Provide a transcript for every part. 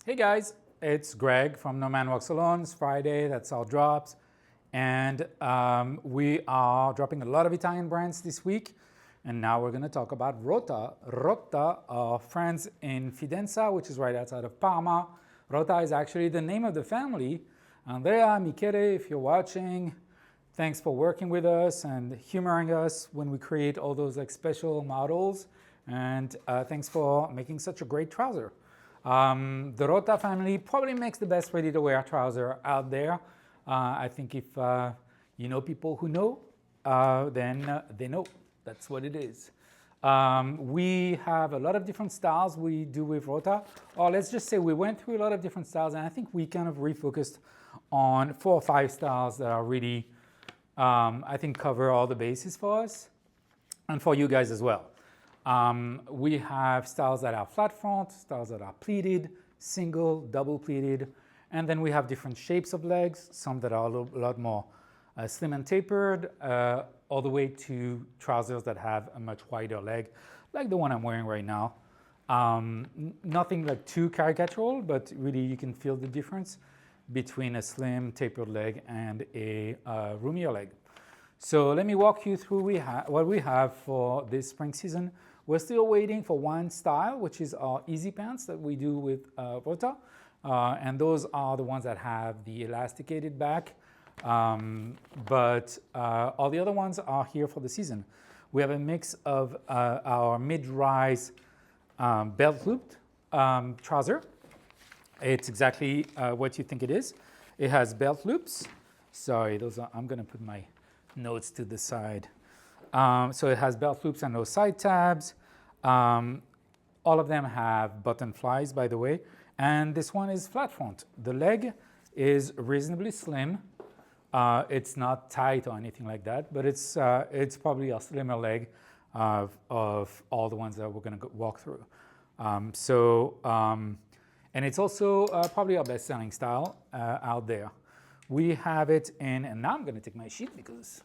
Hey guys, it's Greg from No Man Walks Alone. It's Friday, that's our drops. And we are dropping a lot of Italian brands this week. And now we're going to talk about Rota. Rota are friends in Fidenza, which is right outside of Parma. Rota is actually the name of the family. Andrea, Michele, if you're watching, thanks for working with us and humoring us when we create all those special models. And thanks for making such a great trouser. The Rota family probably makes the best ready-to-wear trouser out there. I think if you know people who know, then they know. That's what it is. We have a lot of different styles we do with Rota. Or let's just say we went through a lot of different styles, and I think we kind of refocused on 4 or 5 styles that are really, I think, cover all the bases for us and for you guys as well. We have styles that are flat front, styles that are pleated, single, double pleated, and then we have different shapes of legs, some that are a lot more slim and tapered, all the way to trousers that have a much wider leg, like the one I'm wearing right now. Nothing like too caricatural, but really you can feel the difference between a slim tapered leg and a roomier leg. So let me walk you through what we have for this spring season. We're still waiting for one style, which is our easy pants that we do with Rota. And those are the ones that have the elasticated back. But all the other ones are here for the season. We have a mix of our mid-rise belt-looped trouser. It's exactly what you think it is. It has belt loops. Sorry, I'm going to put my notes to the side. So it has belt loops and no side tabs. All of them have button flies, by the way. And this one is flat front. The leg is reasonably slim. It's not tight or anything like that, but it's probably a slimmer leg of all the ones that we're going to walk through. And it's also probably our best-selling style out there. We have it in, and now I'm going to take my sheet because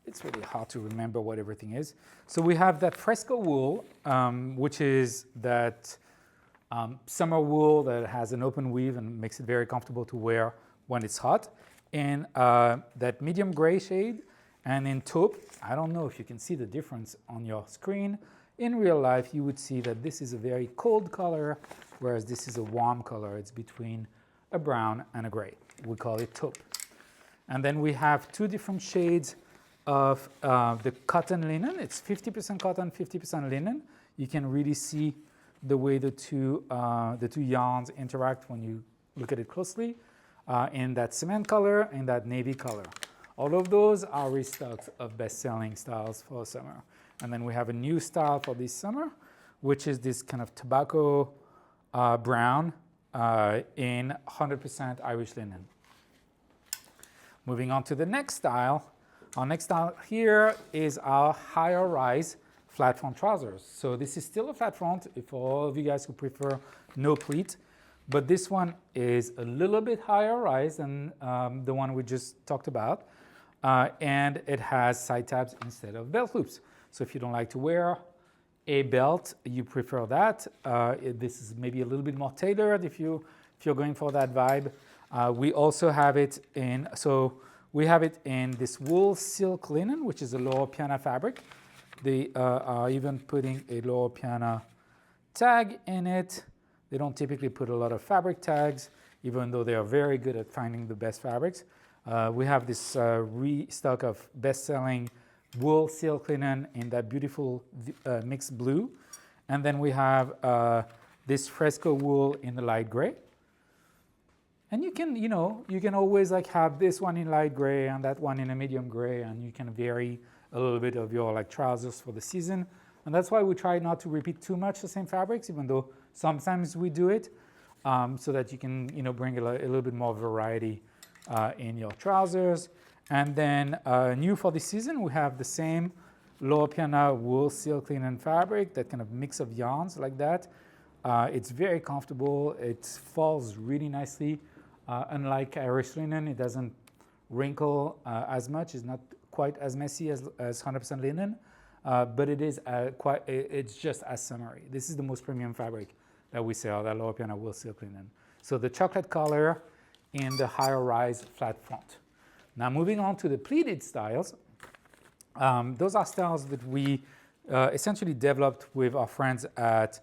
it's really hard to remember what everything is. So we have that fresco wool, which is that summer wool that has an open weave and makes it very comfortable to wear when it's hot. In that medium gray shade and in taupe. I don't know if you can see the difference on your screen. In real life, you would see that this is a very cold color, whereas this is a warm color. It's between a brown and a gray. We call it taupe. And then we have 2 different shades of the cotton linen. It's 50% cotton, 50% linen. You can really see the way the two yarns interact when you look at it closely. In that cement color and that navy color. All of those are restocks of best-selling styles for summer. And then we have a new style for this summer, which is this kind of tobacco brown in 100% Irish linen. Moving on to the next style. Our next style here is our higher rise flat front trousers. So this is still a flat front for all of you guys who prefer no pleat. But this one is a little bit higher rise than the one we just talked about. And it has side tabs instead of belt loops. So if you don't like to wear a belt, you prefer that. This is maybe a little bit more tailored if you're going for that vibe. We also have it in, this wool silk linen, which is a Loro Piana fabric. They are even putting a Loro Piana tag in it. They don't typically put a lot of fabric tags, even though they are very good at finding the best fabrics. We have this restock of best-selling wool silk linen in that beautiful mixed blue. And then we have this fresco wool in the light gray. And you can always have this one in light gray and that one in a medium gray, and you can vary a little bit of your trousers for the season. And that's why we try not to repeat too much the same fabrics, even though sometimes we do it, so that you can bring a little bit more variety in your trousers. And then new for this season, we have the same Loro Piana wool silk linen fabric, that kind of mix of yarns like that. It's very comfortable. It falls really nicely. Unlike Irish linen, it doesn't wrinkle as much. It's not quite as messy as 100% linen. But it is it's just as summery. This is the most premium fabric that we sell, that lower piano wool silk linen. So the chocolate color in the higher rise flat front. Now moving on to the pleated styles. Those are styles that we essentially developed with our friends at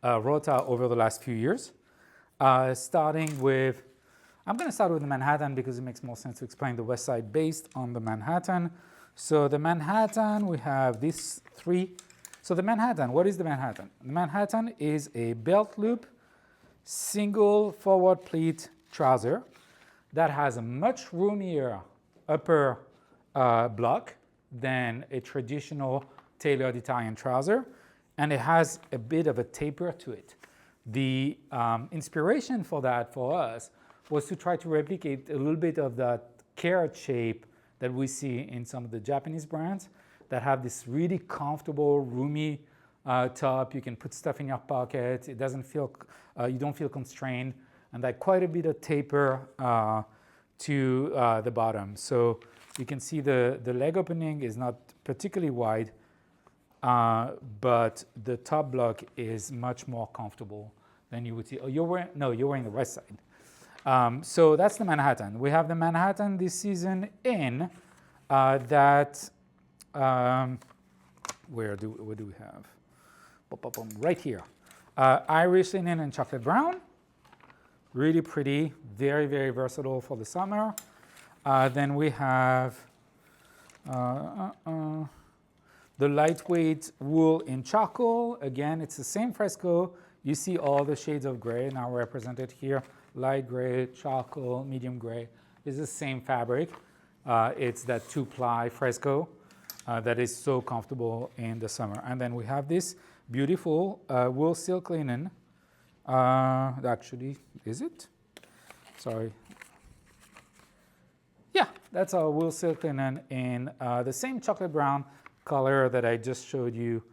Rota over the last few years. Starting with, I'm going to start with the Manhattan because it makes more sense to explain the West Side based on the Manhattan. So the Manhattan, we have these three. So the Manhattan, what is the Manhattan? The Manhattan is a belt loop, single forward pleat trouser that has a much roomier upper block than a traditional tailored Italian trouser, and it has a bit of a taper to it. The inspiration for that for us was to try to replicate a little bit of that carrot shape that we see in some of the Japanese brands that have this really comfortable, roomy top. You can put stuff in your pocket. It doesn't feel, you don't feel constrained, and like quite a bit of taper to the bottom. So you can see the leg opening is not particularly wide, but the top block is much more comfortable than you would see. Oh, you're wearing the West Side. So that's the Manhattan. We have the Manhattan this season in that, where do we have? Right here. Irish linen and chocolate brown. Really pretty, very, very versatile for the summer. Then we have the lightweight wool in charcoal. Again, it's the same fresco. You see all the shades of gray now represented here. Light gray, charcoal, medium gray. It's the same fabric. It's that 2-ply fresco that is so comfortable in the summer. And then we have this beautiful wool silk linen. Actually, is it? Sorry. Yeah, that's our wool silk linen in the same chocolate brown color that I just showed you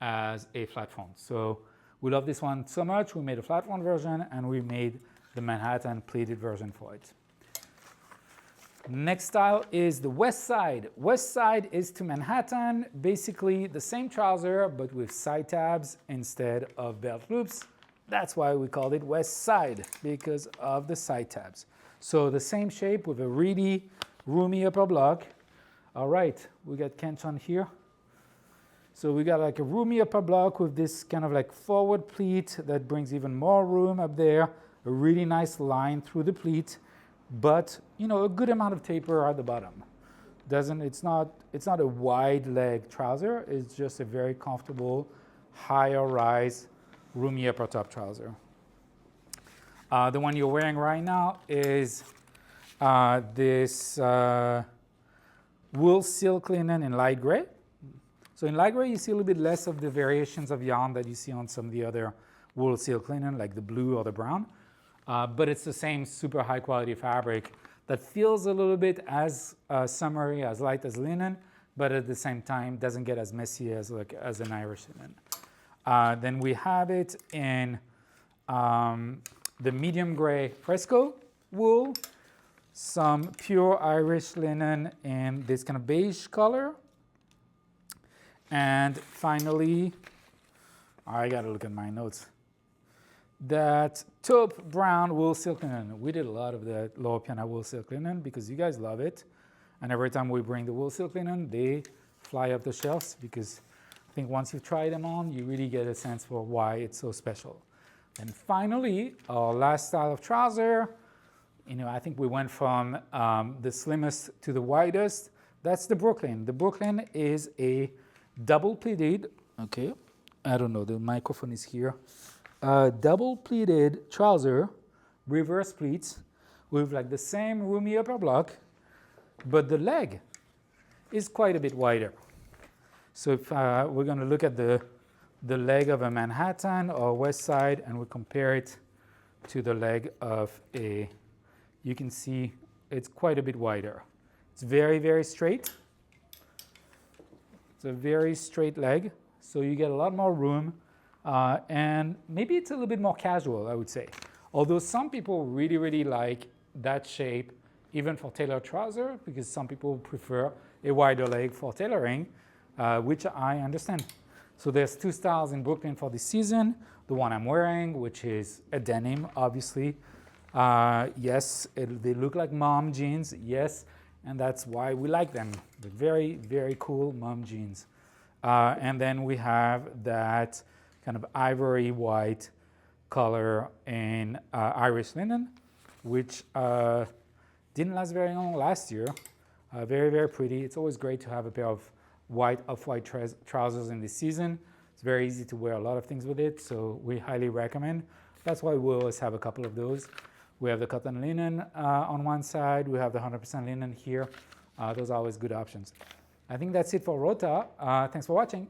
as a flat front. So we love this one so much, we made a flat front version and we made the Manhattan pleated version for it. Next style is the West Side. West Side is to Manhattan, basically the same trouser but with side tabs instead of belt loops. That's why we called it West Side, because of the side tabs. So the same shape with a really roomy upper block. All right, we got Kenchon here. So we got like a roomy upper block with this kind of like forward pleat that brings even more room up there. A really nice line through the pleat, but you know, a good amount of taper at the bottom. It's not a wide leg trouser. It's just a very comfortable, higher rise, roomy upper top trouser. The one you're wearing right now is this wool silk linen in light gray. So in light gray, you see a little bit less of the variations of yarn that you see on some of the other wool silk linen, like the blue or the brown. But it's the same super high quality fabric that feels a little bit as summery, as light as linen, but at the same time doesn't get as messy as an Irish linen. Then we have it in the medium gray fresco wool, some pure Irish linen in this kind of beige color. And finally, I gotta look at my notes. That taupe brown wool silk linen. We did a lot of the lower piano wool silk linen because you guys love it. And every time we bring the wool silk linen, they fly up the shelves because I think once you've tried them on, you really get a sense for why it's so special. And finally, our last style of trouser, you know, I think we went from the slimmest to the widest. That's the Brooklyn. The Brooklyn is a double pleated, okay, I don't know, the microphone is here. Double pleated trouser, reverse pleats, with like the same roomy upper block, but the leg is quite a bit wider. So if we're going to look at the leg of a Manhattan or West Side and we compare it to the leg of a, you can see it's quite a bit wider. It's very, very straight. It's a very straight leg, so you get a lot more room. And maybe it's a little bit more casual, I would say. Although some people really, really like that shape, even for tailored trouser, because some people prefer a wider leg for tailoring, which I understand. So there's two styles in Brooklyn for this season. The one I'm wearing, which is a denim, obviously. Yes, they look like mom jeans, yes, and that's why we like them. They're very, very cool mom jeans. And then we have that kind of ivory white color in Irish linen, which didn't last very long last year. Very, very pretty. It's always great to have a pair of off-white trousers in this season. It's very easy to wear a lot of things with it, so we highly recommend. That's why we always have a couple of those. We have the cotton linen on one side. We have the 100% linen here. Those are always good options. I think that's it for Rota. Thanks for watching.